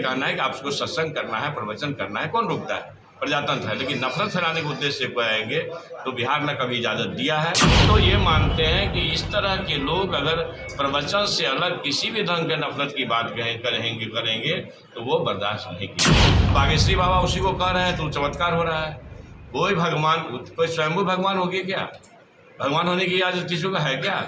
कहना है कि आपको सत्संग करना है, प्रवचन करना है, कौन रोकता है? प्रजातंत्र है। लेकिन नफरत फैलाने के उद्देश्य से कोई आएंगे तो बिहार ने कभी इजाज़त दिया है? तो ये मानते हैं कि इस तरह के लोग अगर प्रवचन से अलग किसी भी ढंग के नफरत की बात करेंगे तो वो बर्दाश्त नहीं की। बागेश्वरी बाबा उसी को कह रहे हैं तो चमत्कार हो रहा है। कोई भगवान, कोई स्वयंभू भगवान होगी क्या? भगवान होने की इजाज़त किसी को है क्या?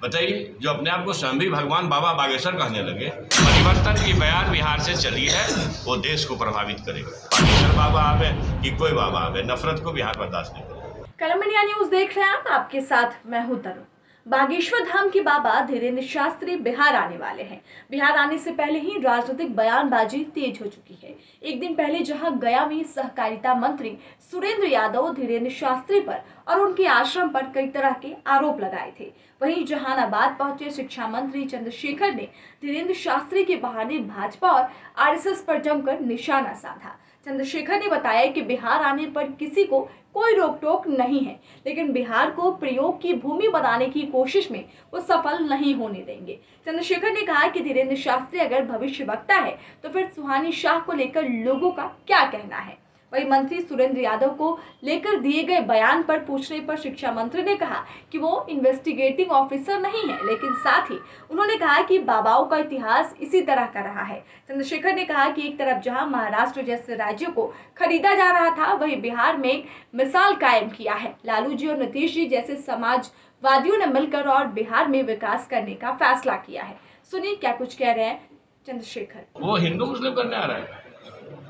बताइए। जो अपने आप को स्वयं भी भगवान बाबा बागेश्वर कहने लगे। परिवर्तन की बयार बिहार से चली है, वो देश को प्रभावित करेगा। बागेश्वर बाबा आवे कि कोई बाबा आवे, नफरत को बिहार बर्दाश्त नहीं करेगा। कलम इंडिया न्यूज देख रहे हैं आप, आपके साथ मैं हूं तनु। बागेश्वर धाम के बाबा धीरेन्द्र शास्त्री बिहार आने वाले हैं। बिहार आने से पहले ही राजनीतिक बयानबाजी तेज हो चुकी है। एक दिन पहले जहां गया में सहकारिता मंत्री सुरेंद्र यादव धीरेन्द्र शास्त्री पर और उनके आश्रम पर कई तरह के आरोप लगाए थे, वहीं जहानाबाद पहुंचे शिक्षा मंत्री चंद्रशेखर ने धीरेन्द्र शास्त्री के बहाने भाजपा और आरएसएस पर जमकर निशाना साधा। चंद्रशेखर ने बताया कि बिहार आने पर किसी को कोई रोक टोक नहीं है, लेकिन बिहार को प्रयोग की भूमि बनाने की कोशिश में वो सफल नहीं होने देंगे। चंद्रशेखर ने कहा कि धीरेन्द्र शास्त्री अगर भविष्य वक्ता है तो फिर सुहानी शाह को लेकर लोगों का क्या कहना है। वही मंत्री सुरेंद्र यादव को लेकर दिए गए बयान पर पूछने पर शिक्षा मंत्री ने कहा कि वो इन्वेस्टिगेटिंग ऑफिसर नहीं है, लेकिन साथ ही उन्होंने कहा कि बाबाओं का इतिहास इसी तरह का रहा है। चंद्रशेखर ने कहा कि एक तरफ जहां महाराष्ट्र जैसे राज्यों को खरीदा जा रहा था, वहीं बिहार में एक मिसाल कायम किया है। लालू जी और नीतीश जी जैसे समाजवादियों ने मिलकर और बिहार में विकास करने का फैसला किया है। सुनिए क्या कुछ कह रहे हैं चंद्रशेखर। वो हिंदू मुस्लिम करने आ रहा है।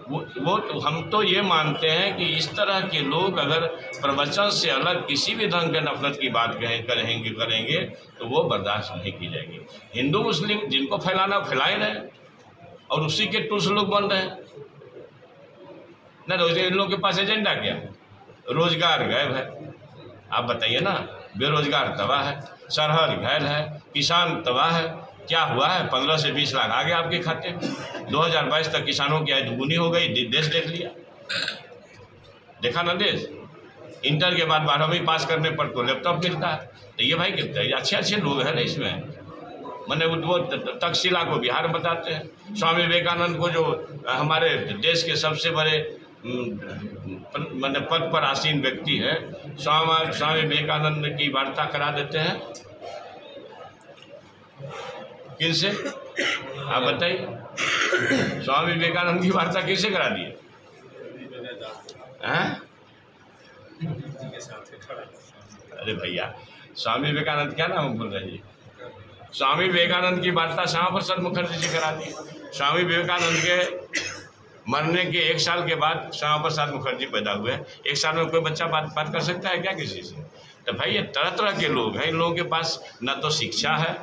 वो तो हम तो ये मानते हैं कि इस तरह के लोग अगर प्रवचन से अलग किसी भी ढंग के नफरत की बात करेंगे तो वो बर्दाश्त नहीं की जाएगी। हिंदू मुस्लिम जिनको फैलाना फैलाए रहे और उसी के टूल्स लोग बन रहे हैं ना। इन लोगों के पास एजेंडा क्या? रोजगार गायब है। आप बताइए ना, बेरोजगार तबाह है, सरहद घायल है, किसान तबाह है। क्या हुआ है? 15 से 20 लाख आ गया आपके खाते में। 2022 तक किसानों की आय दुगुनी हो गई। देश देख लिया, देखा ना देश। इंटर के बाद 12वीं पास करने पर तो लैपटॉप मिलता है। तो ये भाई कितने अच्छे लोग हैं ना इसमें। मैंने वो तक्षशिला को बिहार बताते हैं। स्वामी विवेकानंद को, जो हमारे देश के सबसे बड़े पद पर आसीन व्यक्ति है, स्वामी विवेकानंद की वार्ता करा देते हैं। किनसे? आप बताइए। स्वामी विवेकानंद की वार्ता किससे करा दिए? अरे भैया, स्वामी विवेकानंद क्या नाम बोल रहे हैं? स्वामी विवेकानंद की वार्ता श्यामा प्रसाद मुखर्जी जी करा दी। स्वामी विवेकानंद के मरने के 1 साल के बाद श्यामा प्रसाद मुखर्जी पैदा हुए। 1 साल में कोई बच्चा बात कर सकता है क्या किसी से? तो भाई ये तरह तरह के लोग हैं। इन लोगों के पास न तो शिक्षा है,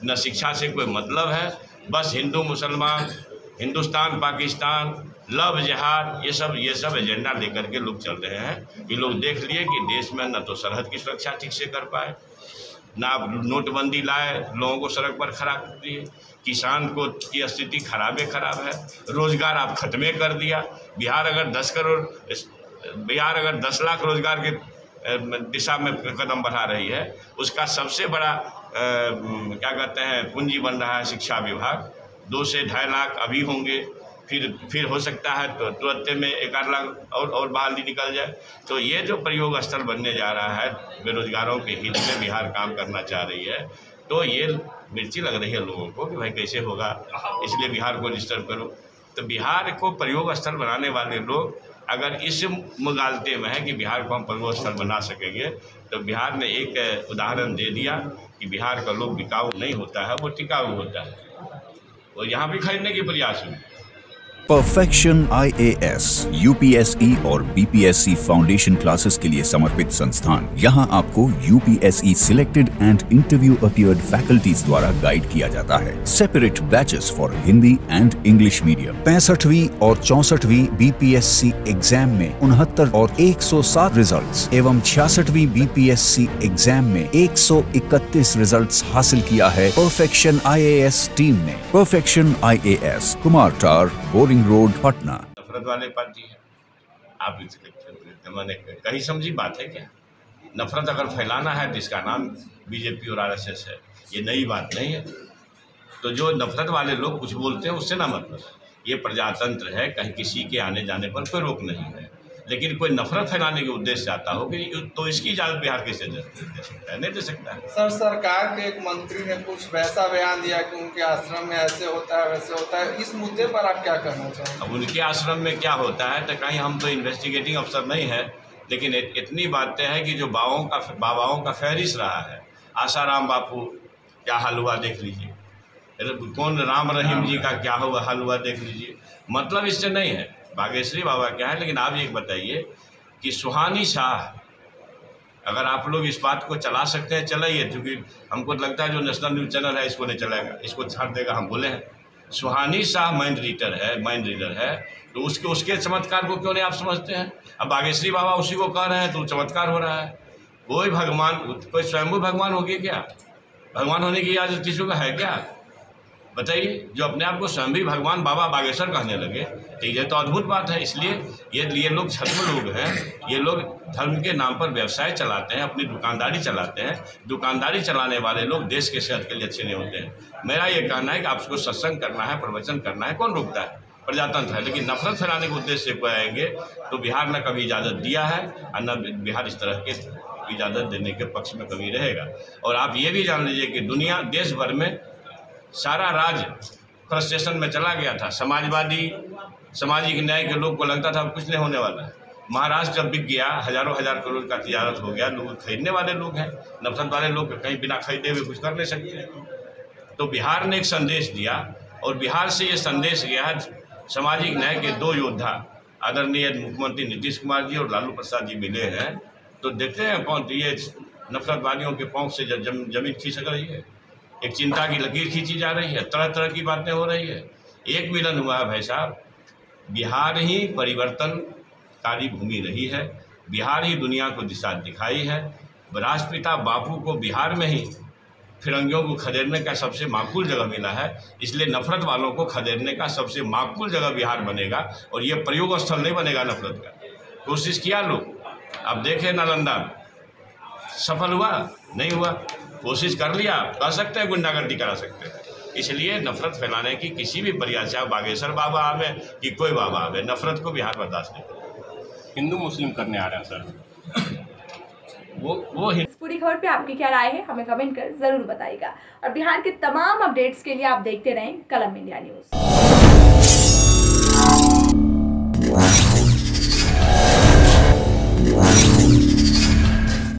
न शिक्षा से कोई मतलब है। बस हिंदू मुसलमान, हिंदुस्तान पाकिस्तान, लव जिहाद, ये सब एजेंडा लेकर के लोग चल रहे हैं। ये लोग देख लिए कि देश में न तो सरहद की सुरक्षा ठीक से कर पाए, ना आप नोटबंदी लाए, लोगों को सड़क पर खड़ा कर दिए, किसान को की स्थिति खराब है, रोजगार आप खत्मे कर दिया। बिहार अगर 10 लाख रोजगार के दिशा में कदम बढ़ा रही है, उसका सबसे बड़ा क्या कहते हैं पूंजी बन रहा है शिक्षा विभाग। 2 से 2.5 लाख अभी होंगे, फिर हो सकता है तो तुरंत में 1-8 लाख और बहाली निकल जाए। तो ये जो प्रयोग स्थल बनने जा रहा है, बेरोजगारों के हित में बिहार काम करना चाह रही है, तो ये मिर्ची लग रही है लोगों को कि भाई कैसे होगा, इसलिए बिहार को डिस्टर्ब करो। तो बिहार को प्रयोग स्थल बनाने वाले लोग अगर इस मुगालते में है कि बिहार को हम प्रयोग स्थल बना सकेंगे, तो बिहार ने एक उदाहरण दे दिया कि बिहार का लोग बिकाऊ नहीं होता है, वो टिकाऊ होता है। वो यहाँ भी खरीदने की प्रयास हुई। परफेक्शन IAS, UPSE और BPSC फाउंडेशन क्लासेस के लिए समर्पित संस्थान। यहाँ आपको UPSE selected and interview appeared faculties द्वारा गाइड किया जाता है। Separate batches for Hindi and English medium. 65वीं और 64वीं BPSC एग्जाम में 69 और 107 रिजल्ट्स एवं 66वीं BPSC एग्जाम में 131 रिजल्ट्स हासिल किया है परफेक्शन IAS टीम ने। परफेक्शन IAS, कुमार टार, बोरिंग रोड, पटना। नफरत वाले पार्टी है। आप मैंने कहीं समझी बात है क्या? नफरत अगर फैलाना है तो इसका नाम बीजेपी और RSS है। ये नई बात नहीं है। तो जो नफरत वाले लोग कुछ बोलते हैं उससे ना मतलब, ये प्रजातंत्र है, कहीं किसी के आने जाने पर कोई रोक नहीं है। लेकिन कोई नफरत फैलाने के उद्देश्य से आता हो कि तो इसकी इजाज़त बिहार कैसे दे सकता है? नहीं दे सकता है। सर, सरकार के एक मंत्री ने कुछ वैसा बयान दिया कि उनके आश्रम में ऐसे होता है वैसे होता है, इस मुद्दे पर आप क्या कहना चाहेंगे? अब उनके आश्रम में क्या होता है तो कहीं हम तो इन्वेस्टिगेटिंग अफसर नहीं है, लेकिन इतनी बातें हैं कि जो बाबाओं का फहरिस्त रहा है, आसाराम बापू क्या हाल हुआ देख लीजिए, कौन राम रहीम जी का क्या हुआ हाल हुआ देख लीजिए। मतलब इससे नहीं है बागेश्वरी बाबा क्या है। लेकिन आप एक बताइए कि सुहानी शाह, अगर आप लोग इस बात को चला सकते हैं चलाइए, क्योंकि हमको लगता है जो नेशनल न्यूज़ चैनल है इसको नहीं चलाएगा, इसको छाड़ देगा, हम बोले हैं। सुहानी शाह माइंड रीडर है, तो उसके चमत्कार को क्यों नहीं आप समझते हैं? अब बागेश्वरी बाबा उसी को कह रहे हैं तो चमत्कार हो रहा है। कोई स्वयंभू भगवान होगी क्या? भगवान होने की इजाज़त किसी को है क्या? बताइए। जो अपने आप को स्वयं भगवान बाबा बागेश्वर कहने लगे, तो ये तो अद्भुत बात है। इसलिए ये लोग छद्म लोग हैं, ये लोग धर्म के नाम पर व्यवसाय चलाते हैं, अपनी दुकानदारी चलाते हैं। दुकानदारी चलाने वाले लोग देश के सेहत के लिए अच्छे नहीं होते हैं। मेरा ये कहना है कि आपको सत्संग करना है, प्रवचन करना है, कौन रोकता है? प्रजातंत्र है। लेकिन नफरत फैलाने के उद्देश्य से कोई आएंगे तो बिहार न कभी इजाज़त दिया है और न बिहार इस तरह के इजाज़त देने के पक्ष में कभी रहेगा। और आप ये भी जान लीजिए कि दुनिया देश भर में सारा राज फ्रस्ट्रेशन में चला गया था। सामाजिक न्याय के लोग को लगता था कुछ नहीं होने वाला है। महाराष्ट्र जब बिक गया, हज़ारों करोड़ का तिजारत हो गया, लोग खरीदने वाले लोग हैं। नफरत वाले लोग कहीं बिना खरीदे हुए कुछ कर नहीं सकते। तो बिहार ने एक संदेश दिया और बिहार से ये संदेश गया है। सामाजिक न्याय के दो योद्धा आदरणीय मुख्यमंत्री नीतीश कुमार जी और लालू प्रसाद जी मिले हैं, तो देखते हैं कौन ये नफरतवादियों के पौंख से जमीन खींच रही है। एक चिंता की लकीर खींची जा रही है, तरह तरह की बातें हो रही है। एक मिलन हुआ है भाई साहब, बिहार ही परिवर्तनकारी भूमि रही है, बिहार ही दुनिया को दिशा दिखाई है। राष्ट्रपिता बापू को बिहार में ही फिरंगियों को खदेड़ने का सबसे माकूल जगह मिला है, इसलिए नफरत वालों को खदेड़ने का सबसे माकूल जगह बिहार बनेगा और ये प्रयोग स्थल नहीं बनेगा नफरत का। कोशिश किया लोग, अब देखें नालंदा सफल हुआ नहीं हुआ, कोशिश कर लिया, कर सकते हैं, गुंडागर्दी करा सकते हैं। इसलिए नफरत फैलाने की किसी भी प्रयास, चाहे बागेश्वर बाबा आवे कि कोई बाबा आवे, नफरत को बिहार बर्दाश्त नहीं करेगा। हिंदू मुस्लिम करने आ रहे हैं सर, वो इस पूरी खबर पे आपकी क्या राय है हमें कमेंट कर जरूर बताइएगा। और बिहार के तमाम अपडेट्स के लिए आप देखते रहें कलम इंडिया न्यूज़।